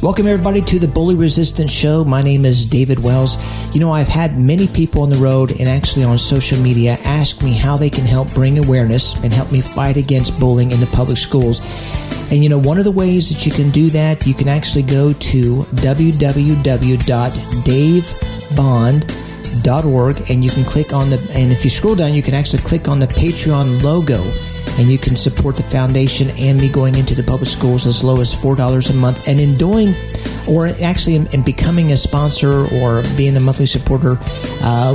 Welcome, everybody, to the Bully Resistance Show. My name is David Wells. You know, I've had many people on the road and actually on social media ask me how they can help bring awareness and help me fight against bullying in the public schools. And, you know, one of the ways that you can do that, you can actually go to www.davebond.org, and you can click on the, and if you scroll down, you can actually click on the Patreon logo, and you can support the foundation and me going into the public schools as low as $4 a month. And in doing, or actually in becoming a sponsor or being a monthly supporter,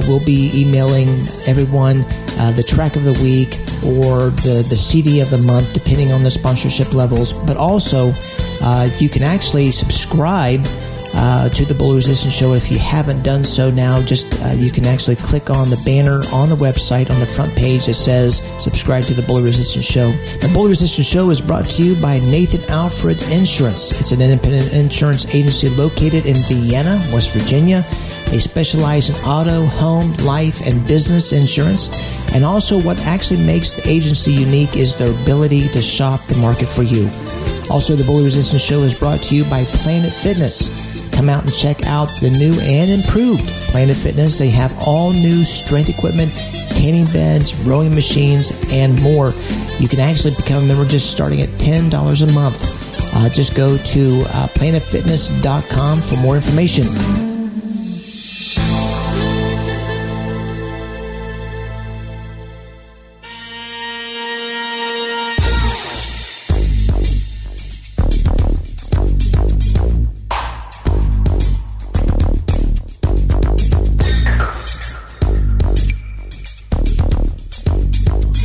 we'll be emailing everyone the track of the week or the CD of the month, depending on the sponsorship levels. But also, you can actually subscribe to the Bully Resistance Show. If you haven't done so now, just you can actually click on the banner on the website on the front page that says subscribe to the Bully Resistance Show. The Bully Resistance Show is brought to you by Nathan Alfred Insurance. It's an independent insurance agency located in Vienna, West Virginia. They specialize in auto, home, life, and business insurance. And also what actually makes the agency unique is their ability to shop the market for you. Also, the Bully Resistance Show is brought to you by Planet Fitness. Come out and check out the new and improved Planet Fitness. They have all new strength equipment, tanning beds, rowing machines, and more. You can actually become a member just starting at $10 a month. Just go to planetfitness.com for more information.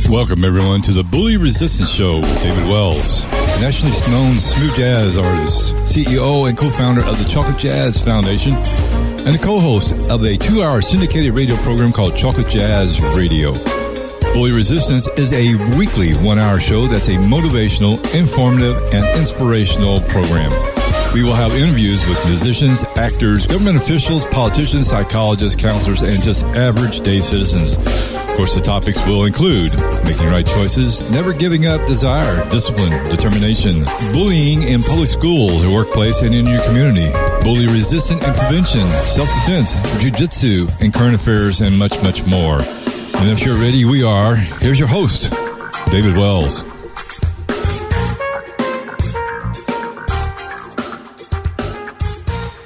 Welcome, everyone, to the Bully Resistance Show with David Wells, nationally known smooth jazz artist, CEO and co-founder of the Chocolate Jazz Foundation, and the co-host of a 2-hour syndicated radio program called Chocolate Jazz Radio. Bully Resistance is a weekly 1-hour show that's a motivational, informative, and inspirational program. We will have interviews with musicians, actors, government officials, politicians, psychologists, counselors, and just average day citizens. Of course, the topics will include making right choices, never giving up desire, discipline, determination, bullying in public school, the workplace, and in your community, bully resistance and prevention, self-defense, jiu-jitsu, and current affairs, and much, much more. And if you're ready, we are. Here's your host, David Wells.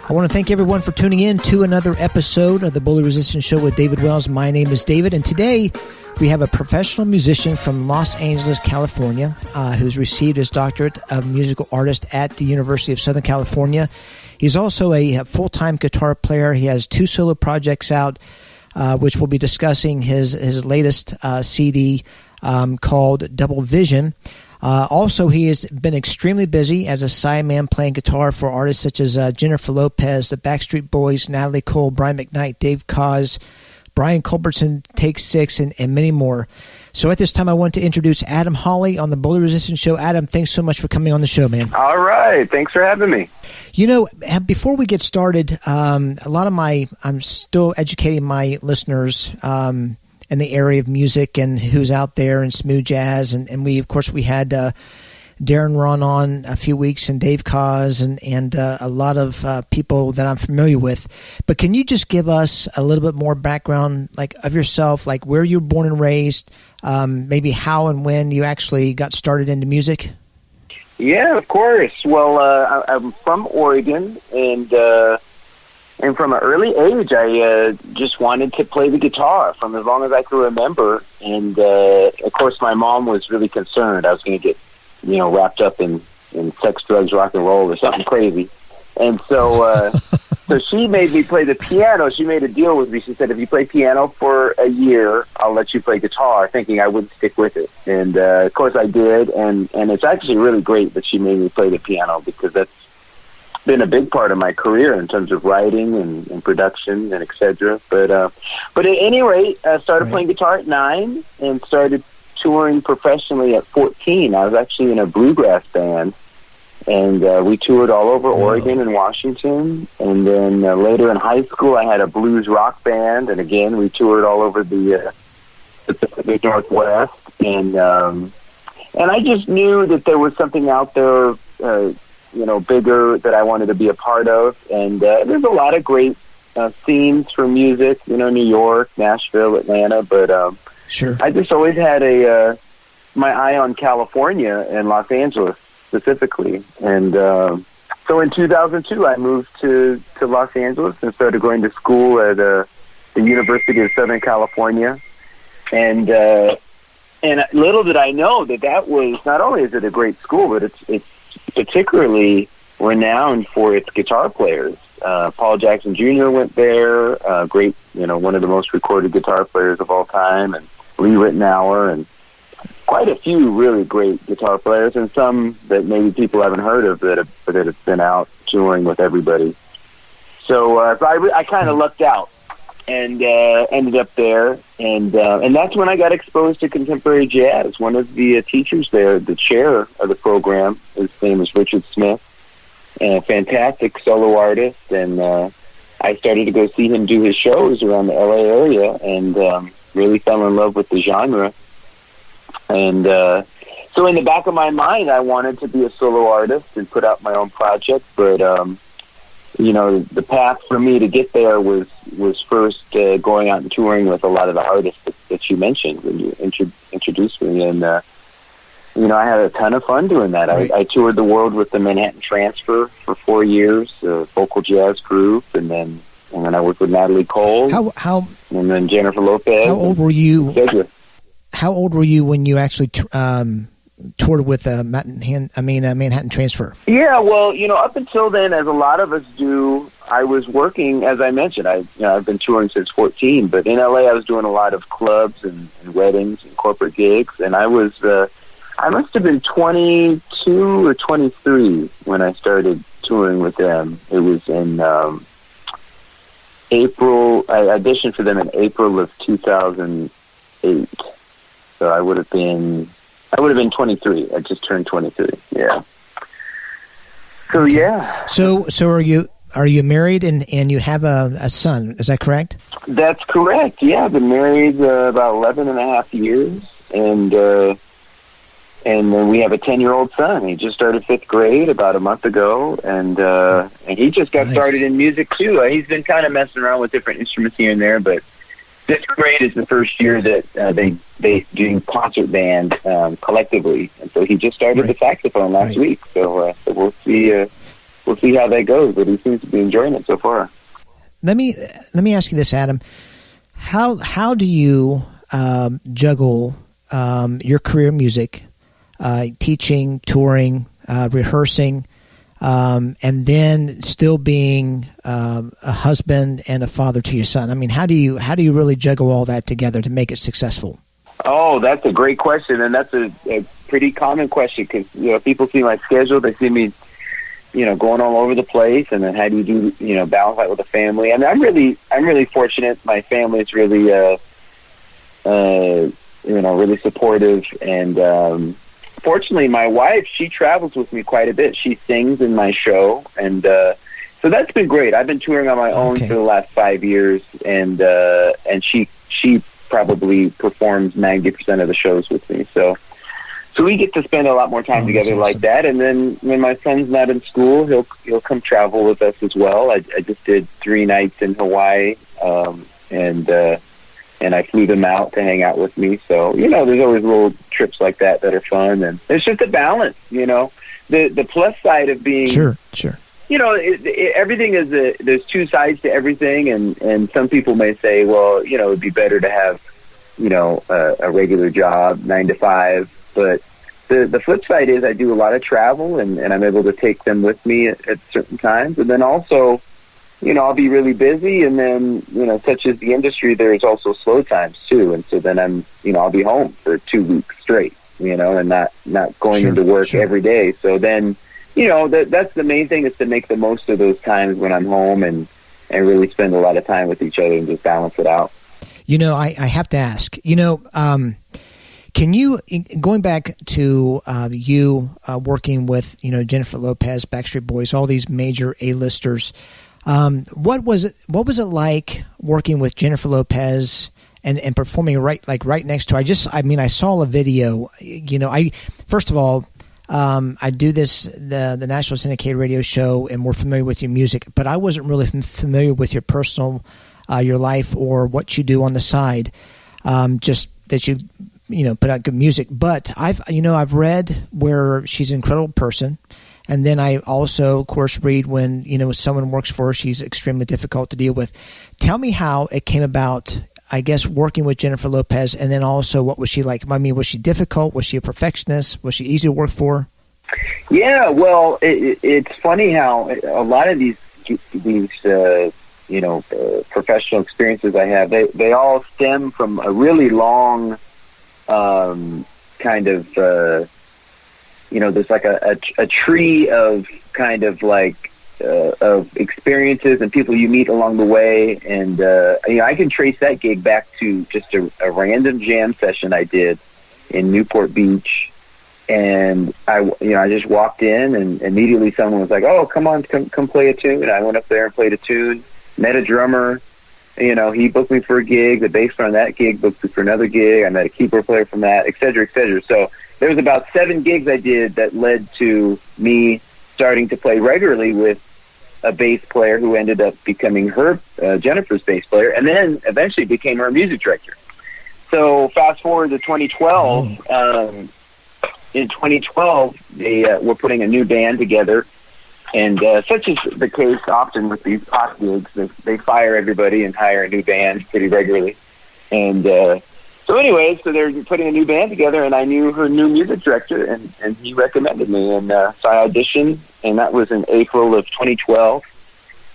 I want to thank everyone for tuning in to another episode of the Bully Resistance Show with David Wells. My name is David, and today we have a professional musician from Los Angeles, California, who's received his Doctorate of Musical Artist at the University of Southern California. He's also a full-time guitar player. He has 2 solo projects out, which we'll be discussing his latest CD called Double Vision. Also, he has been extremely busy as a sideman playing guitar for artists such as Jennifer Lopez, the Backstreet Boys, Natalie Cole, Brian McKnight, Dave Koz, Brian Culbertson, Take 6, and many more. So at this time, I want to introduce Adam Hawley on the Bully Resistance Show. Adam, thanks so much for coming on the show, man. All right. Thanks for having me. You know, before we get started, I'm still educating my listeners in the area of music and who's out there in smooth jazz. And we had Darren Ron on a few weeks and Dave Koz and a lot of people that I'm familiar with. But can you just give us a little bit more background of yourself, like where you were born and raised, maybe how and when you actually got started into music? Yeah, of course. Well, I'm from Oregon, and from an early age, I just wanted to play the guitar from as long as I could remember. And, of course, my mom was really concerned I was going to get, wrapped up in sex, drugs, rock and roll or something crazy. And so so she made me play the piano. She made a deal with me. She said, if you play piano for a year, I'll let you play guitar, thinking I wouldn't stick with it. And, of course, I did. And it's actually really great that she made me play the piano, because that's been a big part of my career in terms of writing and production and et cetera. But at any rate, I started playing guitar at 9 and started touring professionally at 14. I was actually in a bluegrass band, and we toured all over Oregon and Washington. And then later in high school, I had a blues rock band, and again, we toured all over the Pacific Northwest. And I just knew that there was something out there bigger that I wanted to be a part of. And there's a lot of great scenes for music, New York, Nashville, Atlanta. But sure, I just always had my eye on California and Los Angeles specifically. And so in 2002, I moved to Los Angeles and started going to school at the University of Southern California. And little did I know that was, not only is it a great school, but it's particularly renowned for its guitar players. Paul Jackson Jr. went there, great, one of the most recorded guitar players of all time, and Lee Ritenour, and quite a few really great guitar players, and some that maybe people haven't heard of that have been out touring with everybody. So I kind of lucked out and ended up there, and that's when I got exposed to contemporary jazz. One of the teachers there, the chair of the program, his name is Richard Smith, a fantastic solo artist, and I started to go see him do his shows around the LA area, and really fell in love with the genre. And so in the back of my mind, I wanted to be a solo artist and put out my own project, but the path for me to get there was first going out and touring with a lot of the artists that you mentioned when you introduced me, and I had a ton of fun doing that. Right. I toured the world with the Manhattan Transfer for 4 years, a vocal jazz group, and then I worked with Natalie Cole. How and then Jennifer Lopez. How old were you? How old were you when you actually toured with Manhattan Transfer? Yeah, well, up until then, as a lot of us do, I was working, as I mentioned. I've been touring since 14, but in LA, I was doing a lot of clubs and weddings and corporate gigs, and I must have been 22 or 23 when I started touring with them. It was in April. I auditioned for them in April of 2008. So I would have been 23. I just turned 23. Yeah. So yeah. So are you married and you have a son? Is that correct? That's correct. Yeah, I've been married about 11 and a half years, and then we have a 10-year-old son. He just started 5th grade about a month ago, and he just got started in music too. He's been kind of messing around with different instruments here and there, but 5th grade is the first year that they do concert band collectively, and so he just started the saxophone last week. So we'll see how that goes, but he seems to be enjoying it so far. Let me ask you this, Adam. How do you juggle your career in music, teaching, touring, rehearsing, and then still being a husband and a father to your son? I mean, how do you really juggle all that together to make it successful? Oh, that's a great question, and that's a pretty common question, because people see my schedule, they see me, going all over the place, and then how do you do, balance that with the family? I mean, I'm really fortunate. My family is really, really supportive, and fortunately, my wife, she travels with me quite a bit. She sings in my show, and so that's been great. I've been touring on my own for the last 5 years, and she probably performs 90% of the shows with me. So we get to spend a lot more time together like that. And then when my son's not in school, he'll come travel with us as well. I just did 3 nights in Hawaii, and I flew them out to hang out with me. So, there's always little trips like that are fun. And it's just a balance, The plus side of being... Sure. Everything is there's 2 sides to everything. And some people may say, well, it'd be better to have, a regular job, 9 to 5. But the flip side is I do a lot of travel, and I'm able to take them with me at certain times. And then also... I'll be really busy, and then, such as the industry, there's also slow times too. And so then I'll be home for 2 weeks straight, and not going into work every day. So then, that's the main thing, is to make the most of those times when I'm home and really spend a lot of time with each other and just balance it out. I have to ask, can you, going back to you working with, Jennifer Lopez, Backstreet Boys, all these major A-listers, what was it like working with Jennifer Lopez and performing right next to her? I saw a video, first of all, I do the national syndicated radio show, and we're familiar with your music, but I wasn't really familiar with your personal, your life or what you do on the side. Just that you put out good music. But I've read where she's an incredible person. And then I also, of course, read when, someone works for her, she's extremely difficult to deal with. Tell me how it came about, I guess, working with Jennifer Lopez, and then also what was she like? I mean, was she difficult? Was she a perfectionist? Was she easy to work for? Yeah, well, it's funny how a lot of these professional experiences I have, they all stem from a really long kind of, there's like a tree of kind of like of experiences and people you meet along the way. And, I can trace that gig back to just a random jam session I did in Newport Beach. And I just walked in, and immediately someone was like, "Oh, come on, come play a tune." And I went up there and played a tune, met a drummer. He booked me for a gig. The bass player on that gig booked me for another gig. I met a keyboard player from that, et cetera, et cetera. So there was about 7 gigs I did that led to me starting to play regularly with a bass player who ended up becoming Jennifer's bass player, and then eventually became her music director. So fast forward to 2012. In 2012, they were putting a new band together, and such is the case often with these pop gigs, they fire everybody and hire a new band pretty regularly. And so they're putting a new band together, and I knew her new music director, and he recommended me, and so I auditioned, and that was in April of 2012,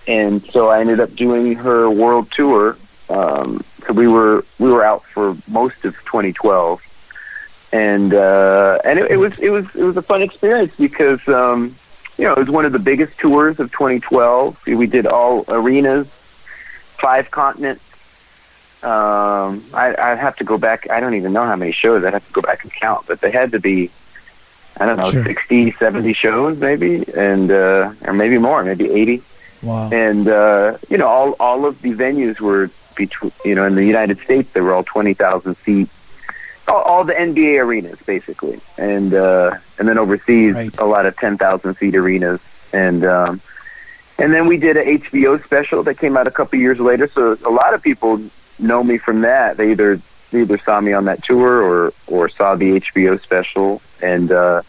and so I ended up doing her world tour. So we were out for most of 2012. And it was a fun experience because it was one of the biggest tours of 2012. We did all arenas, 5 continents. I'd have to go back. I don't even know how many shows. I'd have to go back and count, but they had to be, I don't know, 60, 70 shows maybe, and or maybe more, maybe 80. Wow. And all of the venues were between, in the United States, they were all 20,000 seat. All the NBA arenas, basically, and then overseas, a lot of 10,000 seat arenas, and then we did a HBO special that came out a couple years later. So a lot of people know me from that. They either saw me on that tour or saw the HBO special, and so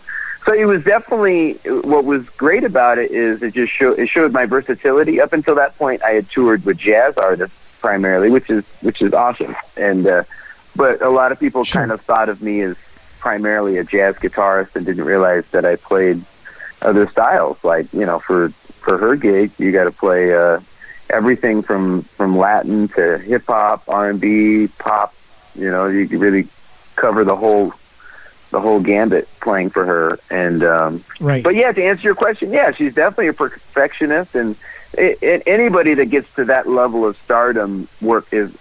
it was definitely, what was great about it is it showed my versatility. Up until that point, I had toured with jazz artists primarily, which is awesome, and. But a lot of people kind of thought of me as primarily a jazz guitarist and didn't realize that I played other styles. Like, for her gig, you got to play everything from Latin to hip hop, R&B, pop. You really cover the whole gambit playing for her. And but yeah, to answer your question, yeah, she's definitely a perfectionist, and anybody that gets to that level of stardom is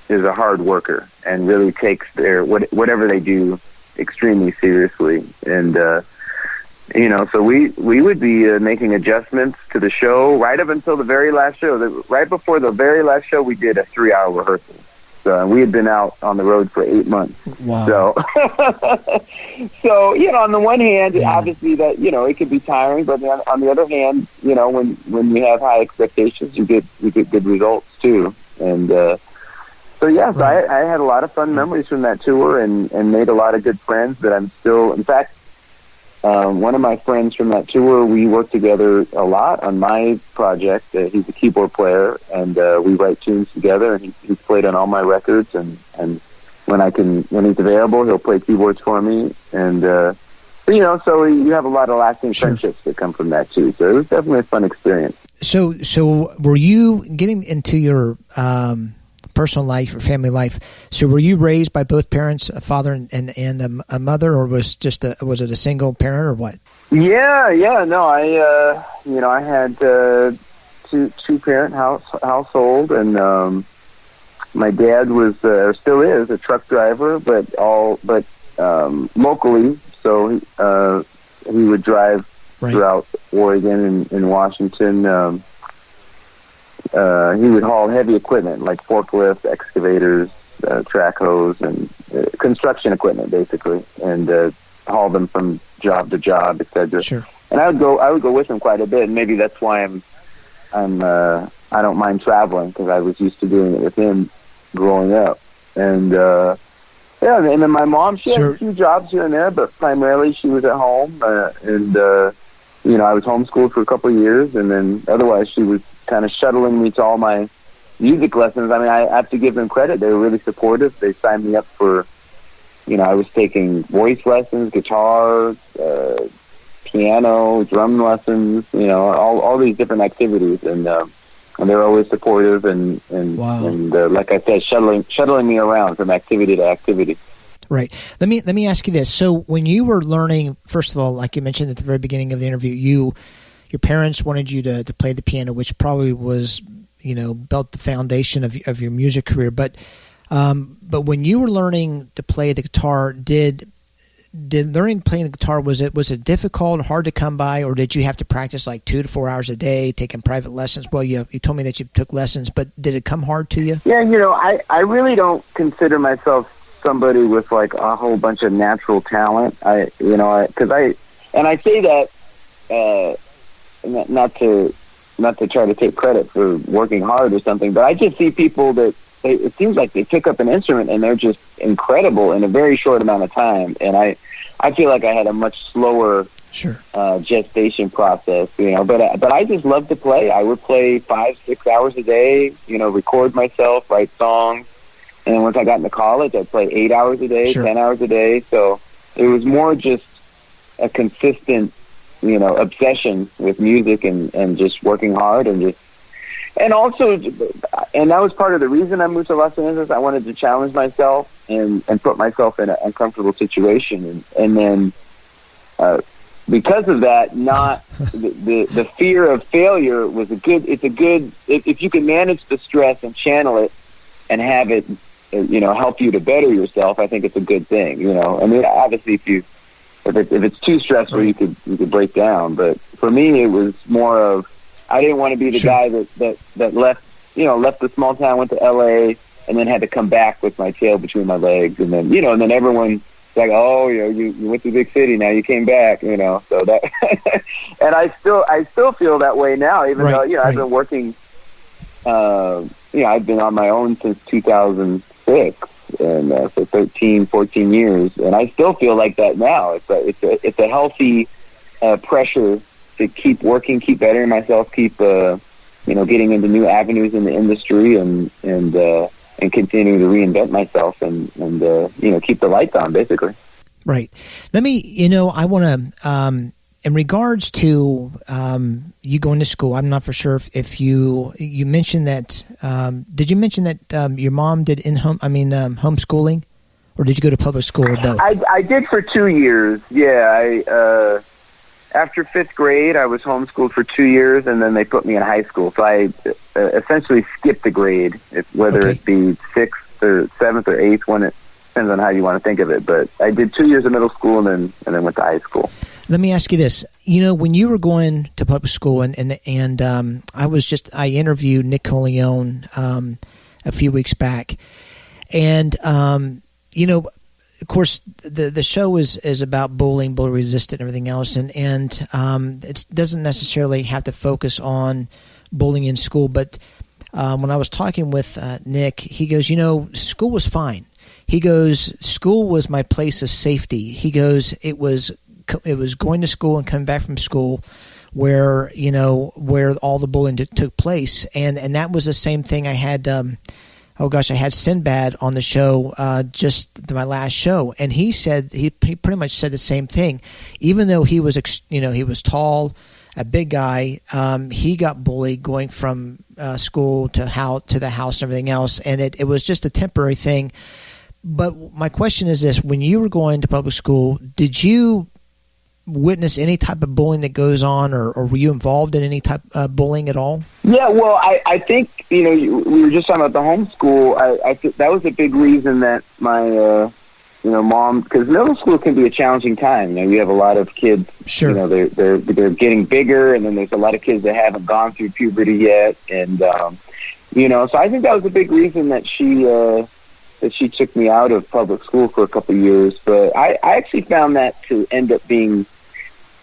a hard worker and really takes their whatever they do extremely seriously. And so we would be making adjustments to the show right up until the very last show. Right before the very last show, we did a 3-hour rehearsal. So we had been out on the road for 8 months. Wow. So on the one hand, obviously that it could be tiring, but on the other hand, when you have high expectations, you get good results too. And So I had a lot of fun memories from that tour and made a lot of good friends that I'm still, in fact, one of my friends from that tour, we worked together a lot on my project. He's a keyboard player, and we write tunes together, and he's played on all my records, and when he's available, he'll play keyboards for me, and so you have a lot of lasting friendships that come from that too. So it was definitely a fun experience. So were you getting into your personal life or family life? So were you raised by both parents, a father and a mother, or was it a single parent or what? Yeah. No, I had two parent household, and my dad was or still is a truck driver, but locally. So he would drive throughout Oregon and Washington. He would haul heavy equipment like forklifts, excavators, track hoes, and construction equipment, basically, and haul them from job to job, etc. Sure. And I would go with him quite a bit, and maybe that's why I don't mind traveling, because I was used to doing it with him growing up. And yeah, and then my mom, she had a few jobs here and there, but primarily she was at home, and you know, I was homeschooled for a couple of years, and then otherwise she was kind of shuttling me to all my music lessons. I mean, I have to give them credit. They were really supportive. They signed me up for, you know, I was taking voice lessons, guitar, piano, drum lessons, you know, all these different activities, and they're always supportive and wow. and like I said, shuttling me around from activity to activity. Right. Let me ask you this. So when you were learning, first of all, like you mentioned at the very beginning of the interview, your parents wanted you to play the piano, which probably was, you know, built the foundation of your music career. But when you were learning to play the guitar, did learning playing the guitar, was it difficult, hard to come by, or did you have to practice like 2 to 4 hours a day, taking private lessons? Well, you told me that you took lessons, but did it come hard to you? Yeah, you know, I really don't consider myself somebody with like a whole bunch of natural talent. I say that not to try to take credit for working hard or something, but I just see people that it seems like they pick up an instrument and they're just incredible in a very short amount of time. And I feel like I had a much slower gestation process, you know, but I just love to play. I would play 5-6 hours a day, you know, record myself, write songs. And then once I got into college, I'd play 8 hours a day, 10 hours a day. So it was more just a consistent, you know, obsession with music and just working hard and that was part of the reason I moved to Los Angeles. I wanted to challenge myself and put myself in an uncomfortable situation. And then because of that, not the fear of failure was if you can manage the stress and channel it and have it, you know, help you to better yourself, I think it's a good thing, you know. I mean, obviously if it's too stressful, you could break down. But for me, it was more of, I didn't want to be the guy that left the small town, went to LA, and then had to come back with my tail between my legs. And then, you know, and then everyone's like, oh, you know, you went to the big city, now you came back, you know. So that, and I still feel that way now, even though, you know, I've been working, you know, I've been on my own since 2006, and for 13, 14 years, and I still feel like that now. It's a healthy pressure to keep working, keep bettering myself, keep you know, getting into new avenues in the industry, and continuing to reinvent myself, and you know, keep the lights on, basically. Right. Let me, you know, I want to, in regards to you going to school, I'm not for sure if you mentioned that. Did you mention that your mom did homeschooling, or did you go to public school or both? I did for 2 years. Yeah, after 5th grade, I was homeschooled for 2 years, and then they put me in high school. So I essentially skipped a grade, whether it be 6th or 7th or 8th, when it depends on how you want to think of it. But I did 2 years of middle school and then went to high school. Let me ask you this. You know, when you were going to public school, and I interviewed Nick Coleone a few weeks back, and you know, of course, the show is about bullying, bully resistant, and everything else, and it doesn't necessarily have to focus on bullying in school. But when I was talking with Nick, he goes, you know, school was fine. He goes, school was my place of safety. He goes, it was going to school and coming back from school where all the bullying took place, and that was the same thing I had. I had Sinbad on the show, just my last show, and he said he pretty much said the same thing. Even though he was tall, a big guy, he got bullied going from school to the house and everything else, and it was just a temporary thing. But my question is this: when you were going to public school, did you witness any type of bullying that goes on, or were you involved in any type of bullying at all? Yeah, well, I think, you know, we were just talking about the homeschool. I think that was a big reason that my, mom, because middle school can be a challenging time. You know, you have a lot of kids, you know, they're getting bigger, and then there's a lot of kids that haven't gone through puberty yet. And, so I think that was a big reason that she that she took me out of public school for a couple of years. But I actually found that to end up being,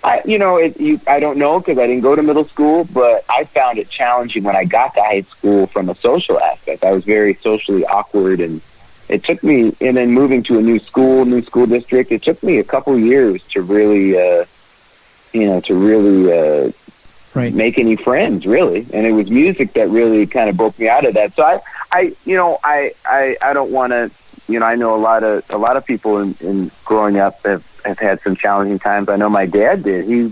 I don't know because I didn't go to middle school, but I found it challenging when I got to high school from a social aspect. I was very socially awkward, and it took me, and then moving to a new school district, it took me a couple of years to really, right. make any friends, really. And it was music that really kind of broke me out of that. So I don't want to, I know a lot of people in growing up have had some challenging times. I know my dad did. He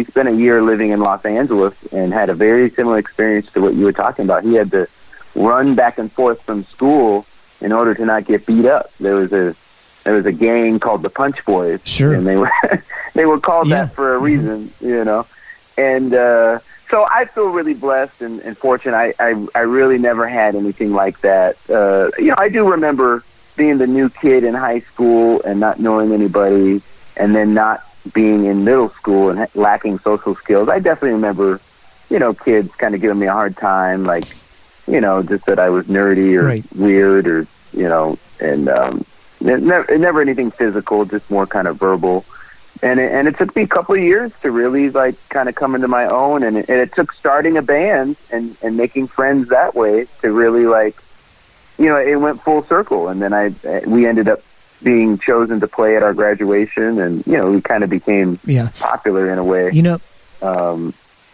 spent a year living in Los Angeles and had a very similar experience to what you were talking about. He had to run back and forth from school in order to not get beat up. There was a gang called the Punch Boys. Sure. And they were called that for a reason, And so I feel really blessed and fortunate. I really never had anything like that. I do remember being the new kid in high school and not knowing anybody, and then not being in middle school and lacking social skills. I definitely remember, kids kind of giving me a hard time, like, just that I was nerdy or weird or, and never anything physical, just more kind of verbal. And it took me a couple of years to really kind of come into my own, and it took starting a band and making friends that way to really it went full circle. And then we ended up being chosen to play at our graduation, and we kind of became popular in a way.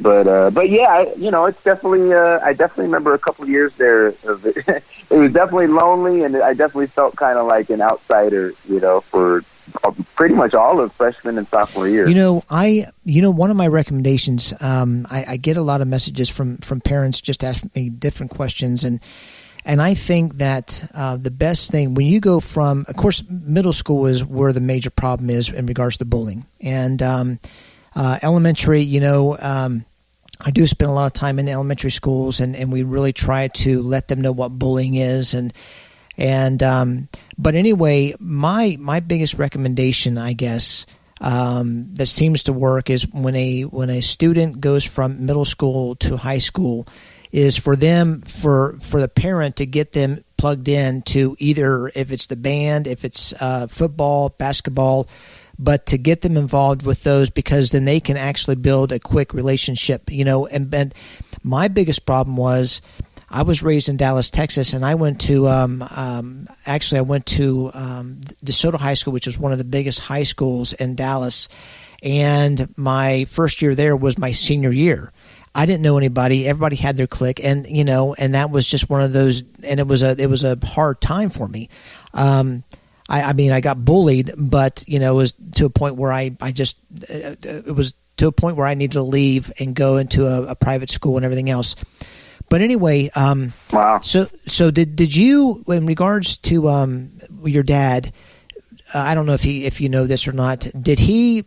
But yeah, it's definitely. I definitely remember a couple of years there. It was definitely lonely, and I definitely felt kind of like an outsider, for pretty much all of freshman and sophomore year. One of my recommendations. I get a lot of messages from parents just asking me different questions, and I think that the best thing when you go from, of course, middle school is where the major problem is in regards to bullying, and elementary. I do spend a lot of time in the elementary schools, and we really try to let them know what bullying is, but anyway, my biggest recommendation, I guess, that seems to work is when a student goes from middle school to high school, is for the parent to get them plugged in to either, if it's the band, if it's football, basketball, but to get them involved with those, because then they can actually build a quick relationship, and my biggest problem was I was raised in Dallas, Texas, and I went to DeSoto High School, which is one of the biggest high schools in Dallas, and my first year there was my senior year. I didn't know anybody. Everybody had their clique, and and that was just one of those, and it was a hard time for me. I got bullied, but it was to a point where it was to a point where I needed to leave and go into a private school and everything else. But anyway, wow. So did you, in regards to your dad? I don't know if you know this or not. Did he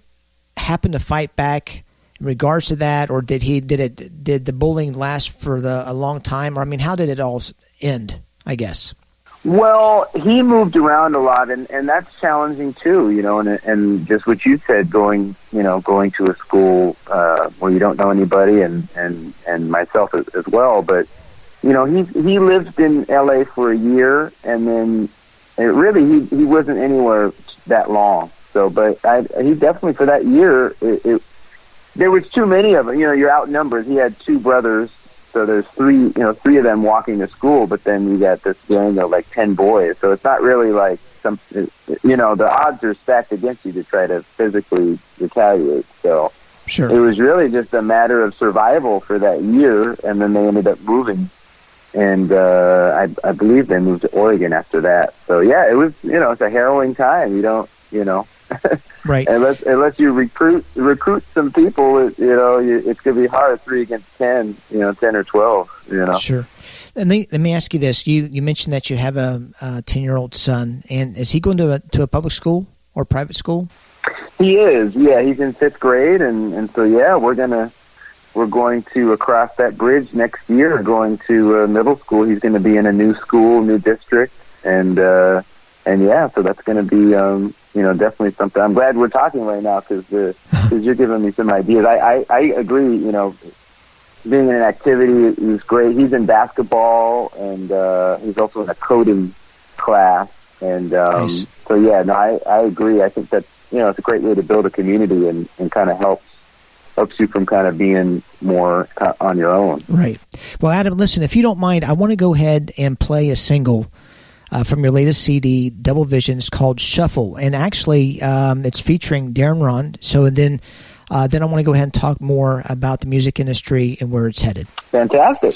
happen to fight back in regards to that, or did the bullying last for a long time? Or how did it all end? I guess. Well, he moved around a lot, and that's challenging too, and just what you said, going to a school where you don't know anybody, and myself as well. But he lived in LA for a year, and then he wasn't anywhere that long. So, but he definitely, for that year, there was too many of them. You're outnumbered. He had two brothers. So there's three of them walking to school, but then you got this gang of 10 boys. So it's not really like the odds are stacked against you to try to physically retaliate. So sure. It was really just a matter of survival for that year, and then they ended up moving. And I believe they moved to Oregon after that. So yeah, it was, it's a harrowing time. You don't, right. Unless you recruit some people, it's going to be hard, 3 against 10, 10 or 12, Sure. Let me ask you this. You mentioned that you have a 10-year-old son, and is he going to a public school or private school? He is. Yeah, he's in 5th grade, and so yeah, we're going to across that bridge next year, going to middle school. He's going to be in a new school, new district, and yeah, so that's going to be definitely something. I'm glad we're talking right now because you're giving me some ideas. I agree. Being in an activity is great. He's in basketball, and he's also in a coding class. And Nice. so, yeah, no, I agree. I think that, it's a great way to build a community and kind of helps you from kind of being more on your own. Right. Well, Adam, listen, if you don't mind, I want to go ahead and play a single from your latest CD, Double Vision. It's called Shuffle. And actually, it's featuring Darren Ron. So then I want to go ahead and talk more about the music industry and where it's headed. Fantastic.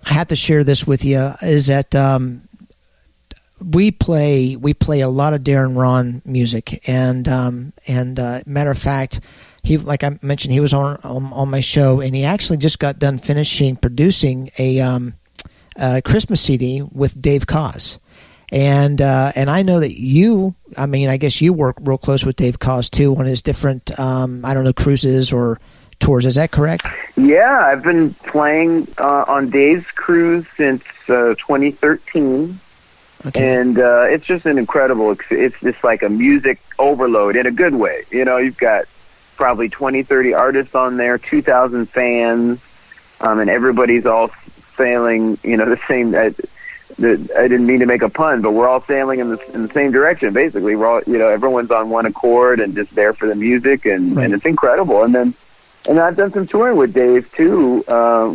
I have to share this with you, is that we play a lot of Darren Ron music, and matter of fact, he, like I mentioned, he was on my show, and he actually just got done finishing producing a Christmas CD with Dave Koz. And I know that you, I guess you work real close with Dave Koz too on his different, cruises or tours. Is that correct? Yeah, I've been playing on Dave's cruise since 2013. Okay. And it's just an incredible, it's just like a music overload in a good way. You know, you've got probably 20, 30 artists on there, 2,000 fans, and everybody's all sailing, you know, the same, I didn't mean to make a pun, but we're all sailing in the same direction, basically. We're all, you know, everyone's on one accord and just there for the music, and it's incredible. And I've done some touring with Dave, too.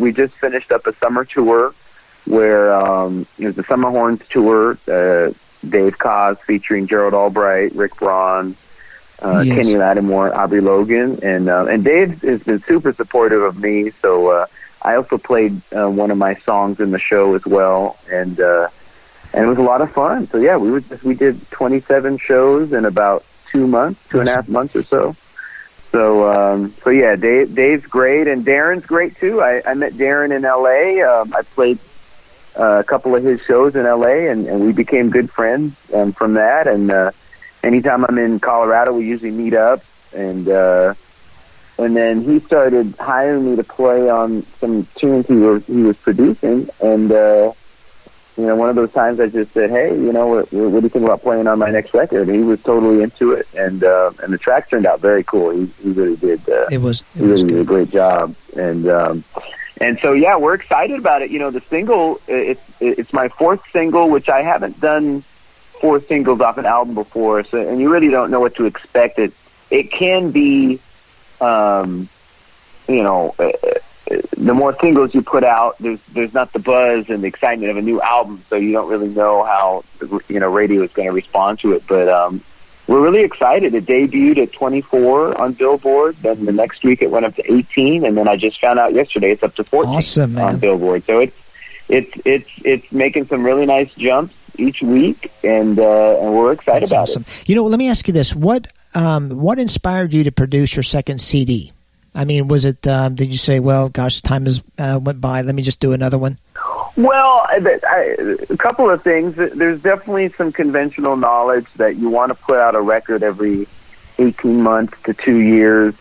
We just finished up a summer tour where it was the Summer Horns Tour, Dave Koz featuring Gerald Albright, Rick Braun, Kenny Lattimore, Aubrey Logan, and Dave has been super supportive of me. So I also played one of my songs in the show as well, and it was a lot of fun. So yeah, we did 27 shows in about 2 months, 2.5 months or so. So yeah, Dave's great, and Darren's great too. I met Darren in L.A. I played a couple of his shows in L.A., and we became good friends from that. And anytime I'm in Colorado, we usually meet up. And then he started hiring me to play on some tunes he was producing. And you know, one of those times I just said, "Hey, you know, what do you think about playing on my next record?" And he was totally into it. And the track turned out very cool. He really did. He really did a great job. And so, yeah, we're excited about it. You know, the single, it's my fourth single, which I haven't done 4 singles off an album before. So, and you really don't know what to expect. It can be, you know, the more singles you put out, there's not the buzz and the excitement of a new album. So you don't really know how, you know, radio is going to respond to it. But we're really excited. It debuted at 24 on Billboard. Then the next week it went up to 18, and then I just found out yesterday it's up to 14 on Billboard. So it's making some really nice jumps each week, and we're excited about it. You know, let me ask you this: what inspired you to produce your second CD? I mean, was it? Did you say, "Well, gosh, time has went by. Let me just do another one"? Well, a couple of things. There's definitely some conventional knowledge that you want to put out a record every 18 months to 2 years.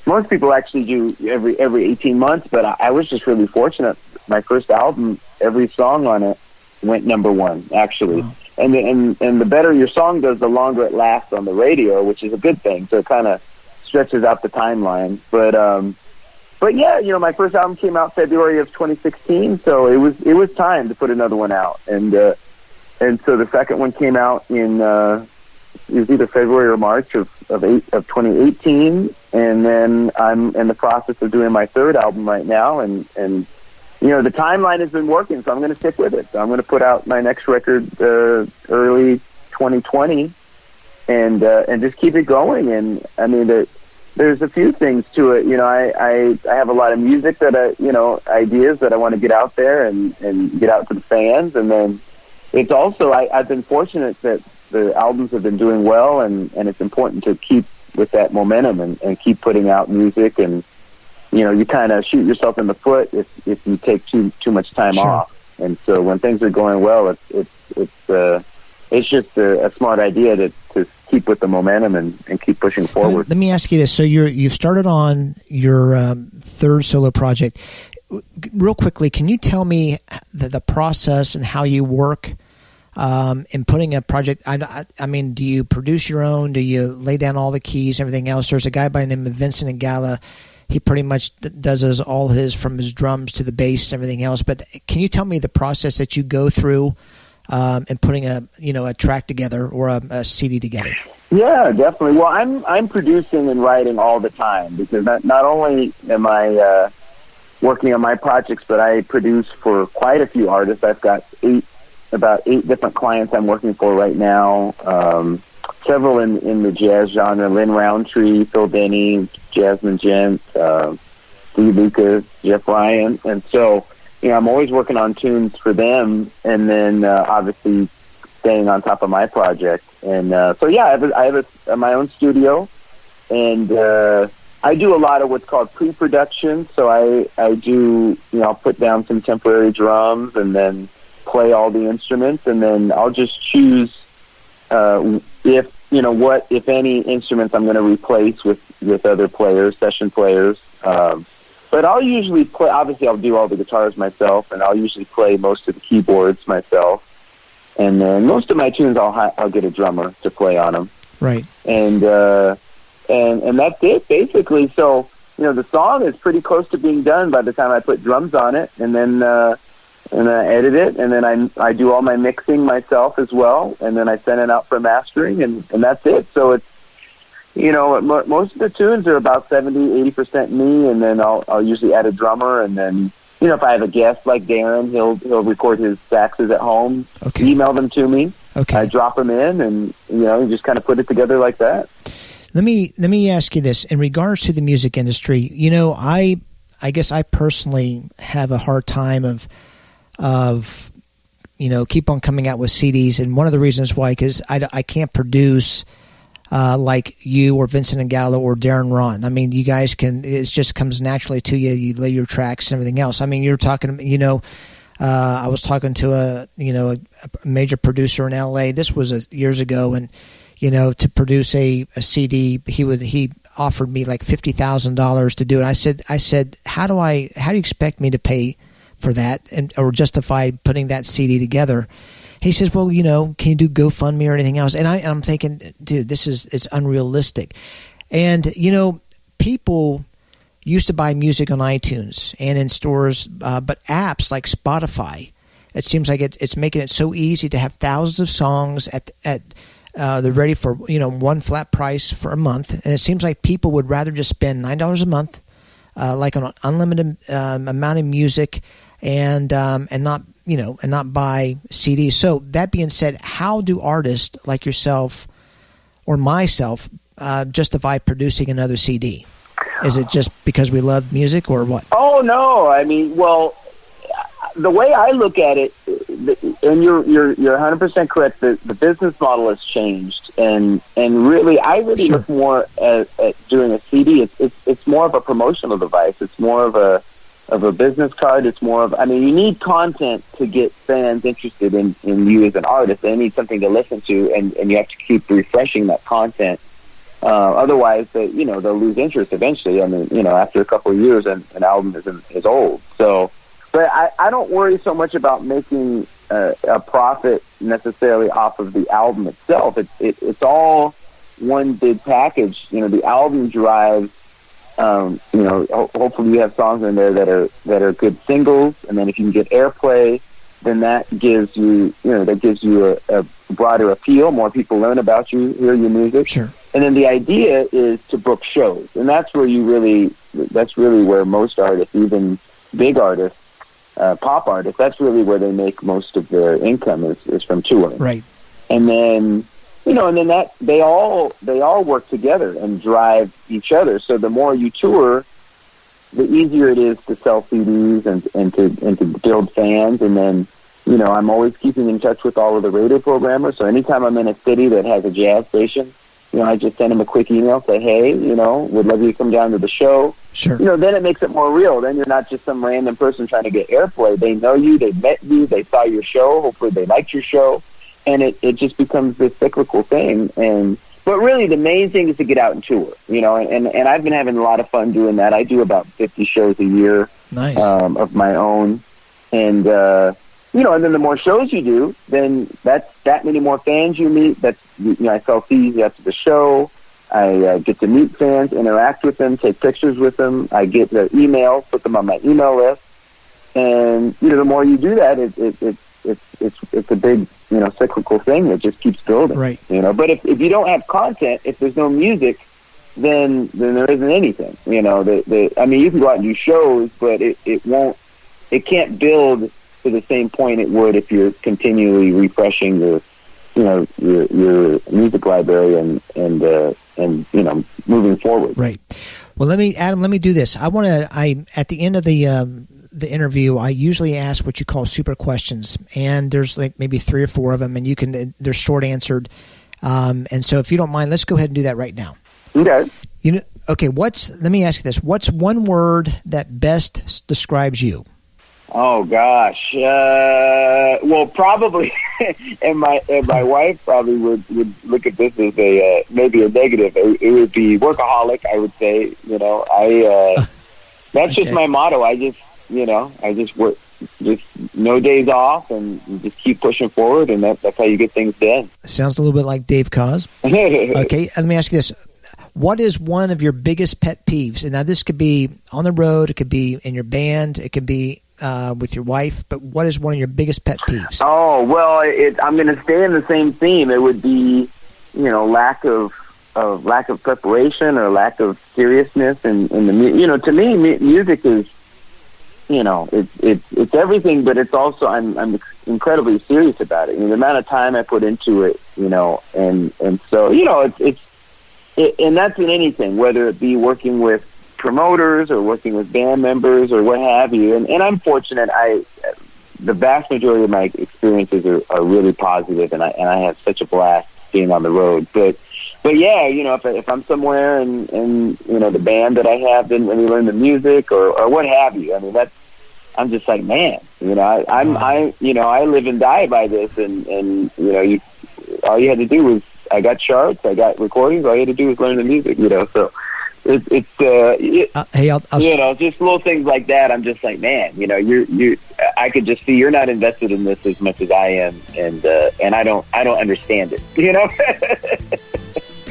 Most people actually do every 18 months, but I was just really fortunate. My first album, every song on it went number 1, actually. Wow. And the better your song does, the longer it lasts on the radio, which is a good thing. So it kind of stretches out the timeline. But yeah, you know, my first album came out February of 2016, so it was time to put another one out, and so the second one came out in it was either February or March of 2018, and then I'm in the process of doing my third album right now, and you know, the timeline has been working, so I'm going to stick with it. So I'm going to put out my next record early 2020, and just keep it going. And I mean, there's a few things to it. You know, I have a lot of music that ideas that I want to get out there and get out to the fans. And then it's also, I've been fortunate that the albums have been doing well, and it's important to keep with that momentum and keep putting out music. And, you know, you kind of shoot yourself in the foot if you take too much time off. And so when things are going well, it's just a smart idea to keep with the momentum and keep pushing forward. Let me ask you this. So you've started on your third solo project. Real quickly, can you tell me the process and how you work in putting a project? I mean, do you produce your own? Do you lay down all the keys, everything else? There's a guy by the name of Vincent Ingala. He pretty much does all his, from his drums to the bass and everything else. But can you tell me the process that you go through and putting a track together or a CD together? Yeah, definitely. Well, I'm producing and writing all the time, because not only am I working on my projects, but I produce for quite a few artists. I've got about eight different clients I'm working for right now. Several in the jazz genre: Lynn Roundtree, Phil Denny, Jasmine Gent, Steve Lucas, Jeff Ryan, and so, you know, I'm always working on tunes for them, and then obviously staying on top of my project. And so, yeah, I have my own studio, and I do a lot of what's called pre-production. So I do, you know, I'll put down some temporary drums and then play all the instruments, and then I'll just choose if what, if any, instruments I'm going to replace with other players, session players. But I'll usually play, obviously I'll do all the guitars myself, and I'll usually play most of the keyboards myself. And then most of my tunes I'll get a drummer to play on them. Right. And that's it, basically. So, the song is pretty close to being done by the time I put drums on it, and then and I edit it, and then I do all my mixing myself as well, and then I send it out for mastering, and that's it. So it's, most of the tunes are about 70-80% me, and then I'll usually add a drummer, and then if I have a guest like Darren, he'll record his saxes at home, email them to me, I drop them in, and you just kind of put it together like that. Let me ask you this in regards to the music industry. I guess I personally have a hard time of keep on coming out with CDs, and one of the reasons why, because I can't produce like you or Vincent and Gallo or Darren Ron. I mean, you guys can. It just comes naturally to you. You lay your tracks and everything else. I mean, you're talking. I was talking to a major producer in LA. This was years ago, and to produce a CD, he offered me like $50,000 to do it. I said, how do you expect me to pay for that or justify putting that CD together? He says, well, can you do GoFundMe or anything else? And I'm thinking, dude, it's unrealistic. And, people used to buy music on iTunes and in stores, but apps like Spotify, it seems like it's making it so easy to have thousands of songs they're ready for, one flat price for a month. And it seems like people would rather just spend $9 a month, like on an unlimited amount of music, and not buy CDs. So that being said, how do artists like yourself or myself justify producing another CD? Is it just because we love music or what? Oh, no. I mean, well, the way I look at it, and you're 100% correct, the business model has changed, and really, I Sure. look more at doing a CD. It's more of a promotional device. It's more of a business card. It's more of, you need content to get fans interested in you as an artist. They need something to listen to, and you have to keep refreshing that content. Otherwise, they'll lose interest eventually. After a couple of years, an album is old. So, but I don't worry so much about making a profit necessarily off of the album itself. It's all one big package. The album drives. Hopefully you have songs in there that are good singles, and then if you can get airplay, then that gives you a broader appeal. More people learn about you, hear your music. Sure. And then the idea is to book shows, and that's really where most artists, even big artists, pop artists, that's really where they make most of their income is from touring. Right. And then that they all work together and drive each other. So the more you tour, the easier it is to sell CDs and to build fans. And then, I'm always keeping in touch with all of the radio programmers. So anytime I'm in a city that has a jazz station, I just send them a quick email, say, hey, would love you to come down to the show. Sure. Then it makes it more real. Then you're not just some random person trying to get airplay. They know you, they met you, they saw your show, hopefully they liked your show, and it just becomes this cyclical thing. But really the main thing is to get out and tour, and I've been having a lot of fun doing that. I do about 50 shows a year. Nice. Of my own. And, and then the more shows you do, then that's that many more fans you meet. I sell CDs after the show. I get to meet fans, interact with them, take pictures with them. I get their emails, put them on my email list. And, the more you do that, it's a big, cyclical thing that just keeps building. Right. But if you don't have content, if there's no music, then there isn't anything. You can go out and do shows, but it can't build to the same point it would if you're continually refreshing your music library and moving forward. Right. Well, let me do this. At the end of the interview, I usually ask what you call super questions, and there's like maybe 3 or 4 of them, and they're short answered. And so if you don't mind, let's go ahead and do that right now. Okay. Okay. Let me ask you this. What's one word that best describes you? Oh gosh. Well, probably, and my wife probably would look at this as a maybe a negative. It would be workaholic. I would say, that's just my motto. I just work, just no days off, and just keep pushing forward, and that's how you get things done. Sounds a little bit like Dave Koz. Okay, let me ask you this. What is one of your biggest pet peeves? And now this could be on the road, it could be in your band, it could be with your wife, but what is one of your biggest pet peeves? Oh, well, I'm going to stay in the same theme. It would be, lack of preparation or lack of seriousness in the to me music is, it's everything, but it's also I'm incredibly serious about it. The amount of time I put into it, and so and that's in anything, whether it be working with promoters or working with band members or what have you. And I'm fortunate. The vast majority of my experiences are really positive, and I have such a blast being on the road. But yeah, if I'm somewhere and the band that I have didn't really learn the music or what have you, I mean, I'm just like, man, I live and die by this, and all you had to do was, I got charts, I got recordings, all you had to do was learn the music, so hey, I'll just little things like that. I'm just like, man, I could just see you're not invested in this as much as I am, and I don't understand it,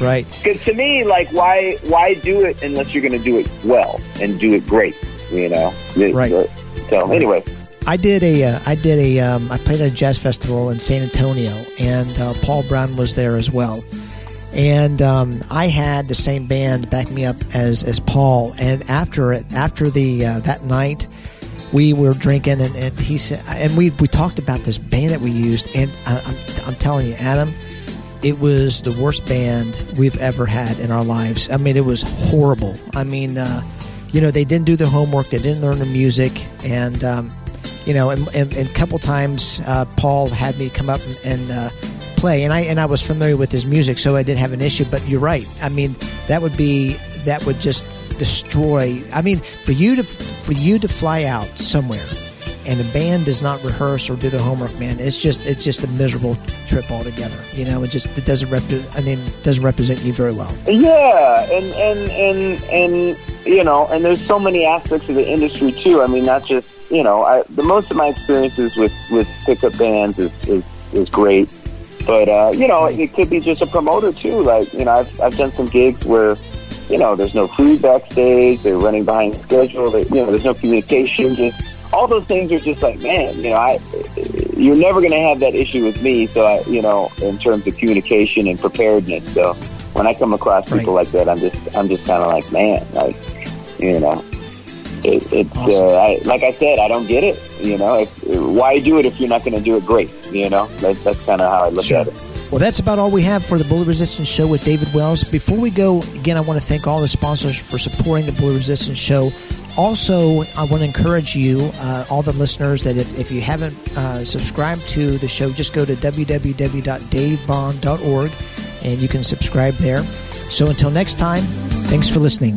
Right. Because to me, like, why do it unless you're going to do it well and do it great, Right. So anyway. I played at a jazz festival in San Antonio, and Paul Brown was there as well. And I had the same band back me up as Paul. And after that night, we were drinking, and he said, and we talked about this band that we used. And I'm telling you, Adam, it was the worst band we've ever had in our lives. I mean, it was horrible. I mean, they didn't do their homework, they didn't learn the music, and and a couple times Paul had me come up and play, and I was familiar with his music, so I didn't have an issue. But you're right. I mean, that would just destroy. I mean, for you to fly out somewhere and the band does not rehearse or do their homework, man, it's just a miserable trip altogether. It doesn't represent you very well. Yeah, and there's so many aspects of the industry too. I mean, not just the most of my experiences with pickup bands is great. But, it could be just a promoter, too. Like, I've done some gigs where, there's no food backstage, they're running behind schedule, there's no communication. Just all those things are just like, man, you're never going to have that issue with me. So, in terms of communication and preparedness. So when I come across people like that, I'm just kind of like, man, like, it's awesome. Like I said, I don't get it. Why do it if you're not going to do it great? That's kind of how I look at it. Well, that's about all we have for the Bully Resistance Show with David Wells. Before we go, again, I want to thank all the sponsors for supporting the Bully Resistance Show. Also, I want to encourage you, all the listeners, that if you haven't subscribed to the show, just go to www.davebond.org and you can subscribe there. So until next time, thanks for listening.